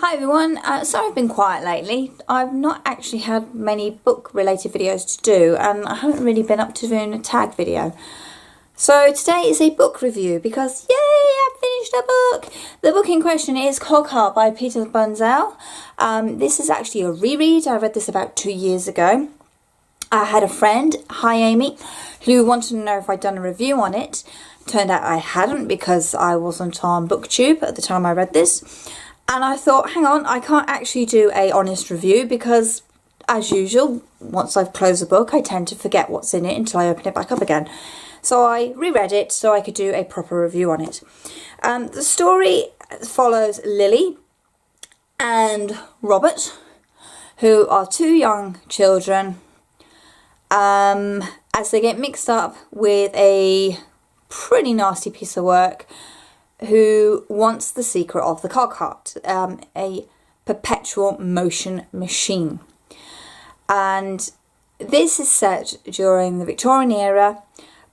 Hi everyone, sorry I've been quiet lately. I've not actually had many book related videos to do and I haven't really been up to doing a tag video. So today is a book review because yay, I finished a book! The book in question is Cogheart by Peter Bunzel. This is actually a reread. I read this about 2 years ago. I had a friend, hi Amy, who wanted to know if I'd done a review on it. Turned out I hadn't because I wasn't on BookTube at the time I read this. And I thought, hang on, I can't actually do a honest review because, as usual, once I've closed a book, I tend to forget what's in it until I open it back up again. So I reread it so I could do a proper review on it. The story follows Lily and Robert, who are two young children, as they get mixed up with a pretty nasty piece of work who wants the secret of the Cogheart, a perpetual motion machine. And this is set during the Victorian era,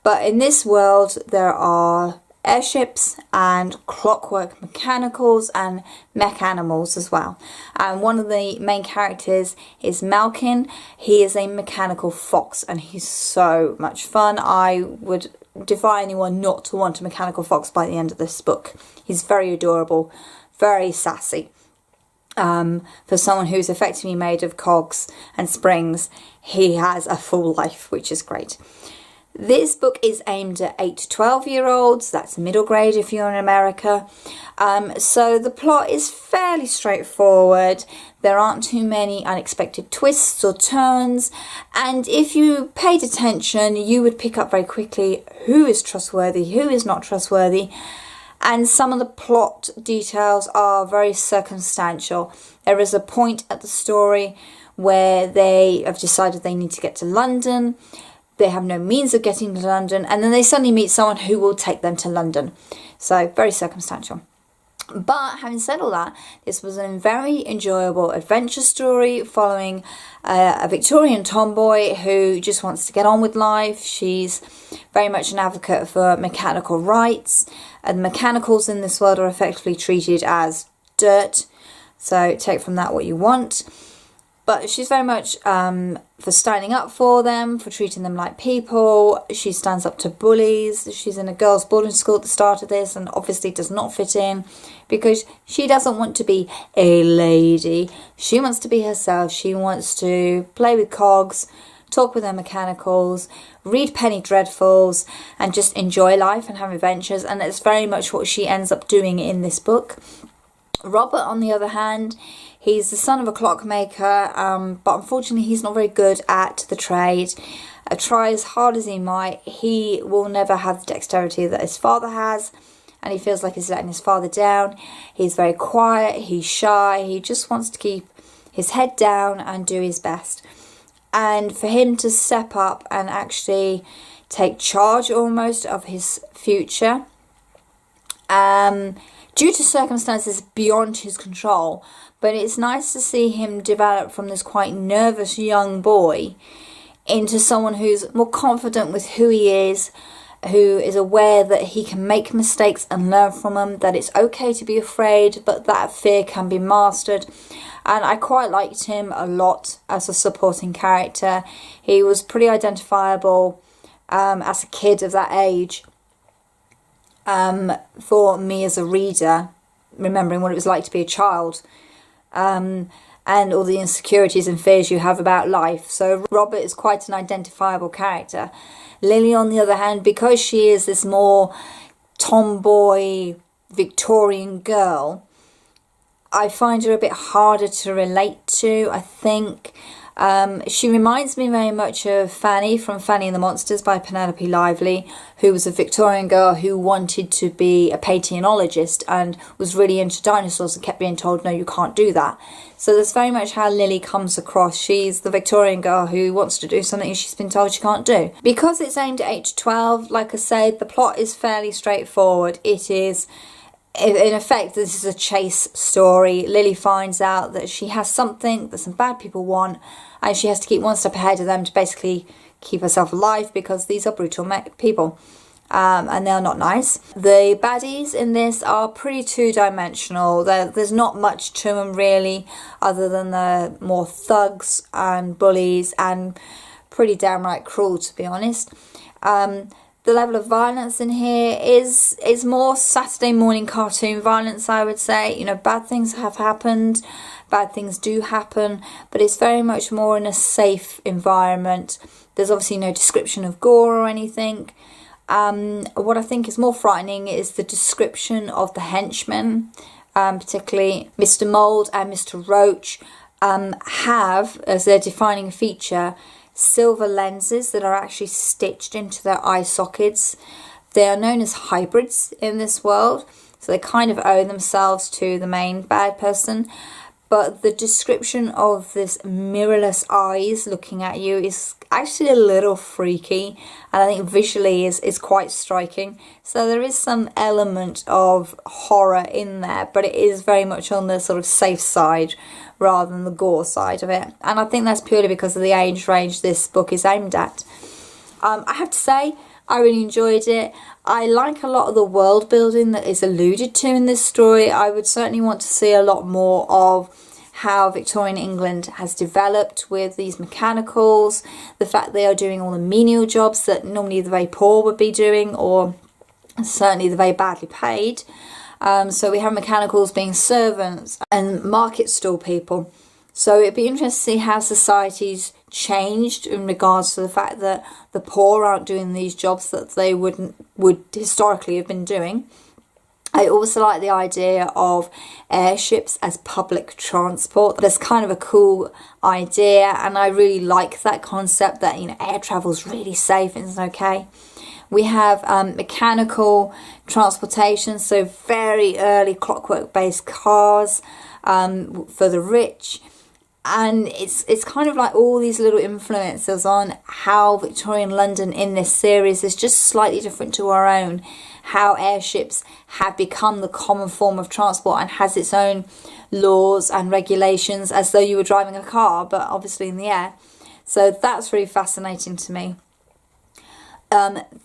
but in this world there are airships and clockwork mechanicals and mech animals as well. And one of the main characters is Malkin. He is a mechanical fox and he's so much fun. I would defy anyone not to want a mechanical fox by the end of this book. He's very adorable, very sassy. For someone who's effectively made of cogs and springs, he has a full life, which is great. This book is aimed at 8 to 12-year-olds. That's middle grade if you're in America. So the plot is fairly straightforward. There aren't too many unexpected twists or turns. And if you paid attention, you would pick up very quickly who is trustworthy, who is not trustworthy. And some of the plot details are very circumstantial. There is a point at the story where they have decided they need to get to London. They have no means of getting to London, and then they suddenly meet someone who will take them to London. So, very circumstantial. But having said all that, this was a very enjoyable adventure story following a Victorian tomboy who just wants to get on with life. She's very much an advocate for mechanical rights, and mechanicals in this world are effectively treated as dirt. So, take from that what you want. But she's very much for standing up for them, for treating them like people. She stands up to bullies. She's in a girls' boarding school at the start of this and obviously does not fit in because she doesn't want to be a lady. She wants to be herself. She wants to play with cogs, talk with her mechanicals, read penny dreadfuls and just enjoy life and have adventures. And that's very much what she ends up doing in this book. Robert, on the other hand, he's the son of a clockmaker, but unfortunately he's not very good at the trade. Try as hard as he might, he will never have the dexterity that his father has, and he feels like he's letting his father down. He's very quiet, he's shy, he just wants to keep his head down and do his best. And for him to step up and actually take charge almost of his future, due to circumstances beyond his control, but it's nice to see him develop from this quite nervous young boy into someone who's more confident with who he is, who is aware that he can make mistakes and learn from them, that it's okay to be afraid, but that fear can be mastered. And I quite liked him a lot as a supporting character. He was pretty identifiable as a kid of that age. For me as a reader, remembering what it was like to be a child, and all the insecurities and fears you have about life. So Robert is quite an identifiable character. Lily, on the other hand, because she is this more tomboy Victorian girl, I find her a bit harder to relate to, I think. She reminds me very much of Fanny from Fanny and the Monsters by Penelope Lively, who was a Victorian girl who wanted to be a paleontologist and was really into dinosaurs and kept being told, no, you can't do that. So that's very much how Lily comes across. She's the Victorian girl who wants to do something she's been told she can't do. Because it's aimed at 8 to 12, like I said, the plot is fairly straightforward. It is, in effect, this is a chase story. Lily finds out that she has something that some bad people want, and she has to keep one step ahead of them to basically keep herself alive because these are brutal people. and they're not nice. The baddies in this are pretty two-dimensional. There's not much to them really, other than the more thugs and bullies and pretty downright cruel, to be honest. The level of violence in here is more Saturday morning cartoon violence, I would say. You know, bad things have happened, bad things do happen, but it's very much more in a safe environment. There's obviously no description of gore or anything. What I think is more frightening is the description of the henchmen, particularly Mr. Mould and Mr. Roach, have, as their defining feature, silver lenses that are actually stitched into their eye sockets. They are known as hybrids in this world, so they kind of owe themselves to the main bad person. But the description of this mirrorless eyes looking at you is actually a little freaky, and I think visually is quite striking. So there is some element of horror in there, but it is very much on the sort of safe side rather than the gore side of it. And I think that's purely because of the age range this book is aimed at. I have to say, I really enjoyed it. I like a lot of the world building that is alluded to in this story. I would certainly want to see a lot more of how Victorian England has developed with these mechanicals, the fact they are doing all the menial jobs that normally the very poor would be doing, or certainly the very badly paid. So we have mechanicals being servants and market stall people. So it'd be interesting to see how society's changed in regards to the fact that the poor aren't doing these jobs that they would historically have been doing. I also like the idea of airships as public transport. That's kind of a cool idea, and I really like that concept that, you know, air travel's really safe and it's okay. We have mechanical transportation, so very early clockwork-based cars for the rich. And it's kind of like all these little influences on how Victorian London in this series is just slightly different to our own. How airships have become the common form of transport and has its own laws and regulations as though you were driving a car, but obviously in the air. So that's really fascinating to me.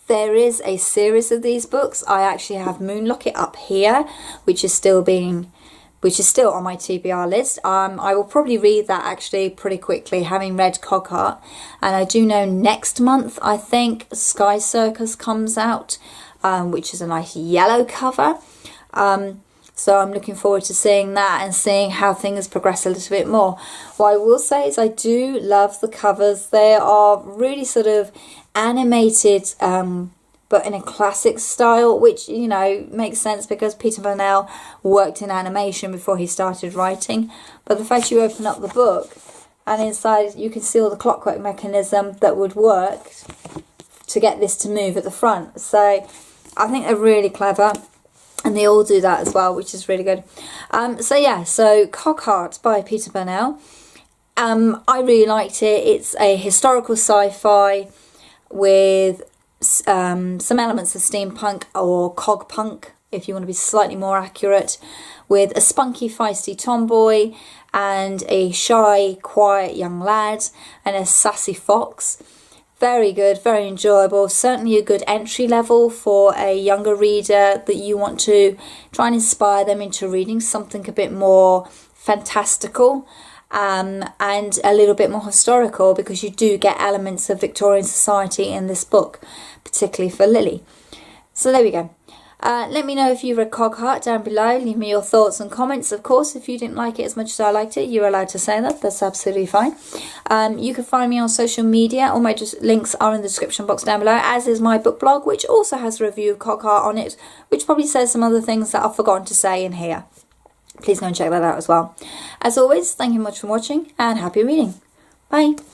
There is a series of these books. I actually have Moonlocket up here, which is still on my TBR list. I will probably read that actually pretty quickly, having read Cogheart. And I do know next month, I think, Sky Circus comes out, which is a nice yellow cover. So I'm looking forward to seeing that and seeing how things progress a little bit more. What I will say is I do love the covers. They are really sort of animated, but in a classic style, which, you know, makes sense because Peter Burnell worked in animation before he started writing. But the fact you open up the book and inside you can see all the clockwork mechanism that would work to get this to move at the front. So I think they're really clever, and they all do that as well, which is really good. So Cogheart by Peter Burnell. I really liked it. It's a historical sci-fi with some elements of steampunk or cogpunk, if you want to be slightly more accurate, with a spunky, feisty tomboy and a shy, quiet young lad and a sassy fox. Very good, very enjoyable. Certainly a good entry level for a younger reader that you want to try and inspire them into reading something a bit more fantastical and a little bit more historical, because you do get elements of Victorian society in this book, particularly for Lily. So there we go. Let me know if you read Cogheart down below. Leave me your thoughts and comments. Of course, if you didn't like it as much as I liked it, you're allowed to say that. That's absolutely fine. You can find me on social media. All my links are in the description box down below, as is my book blog, which also has a review of Cogheart on it, which probably says some other things that I've forgotten to say in here. Please go and check that out as well. As always, thank you much for watching and happy reading. Bye.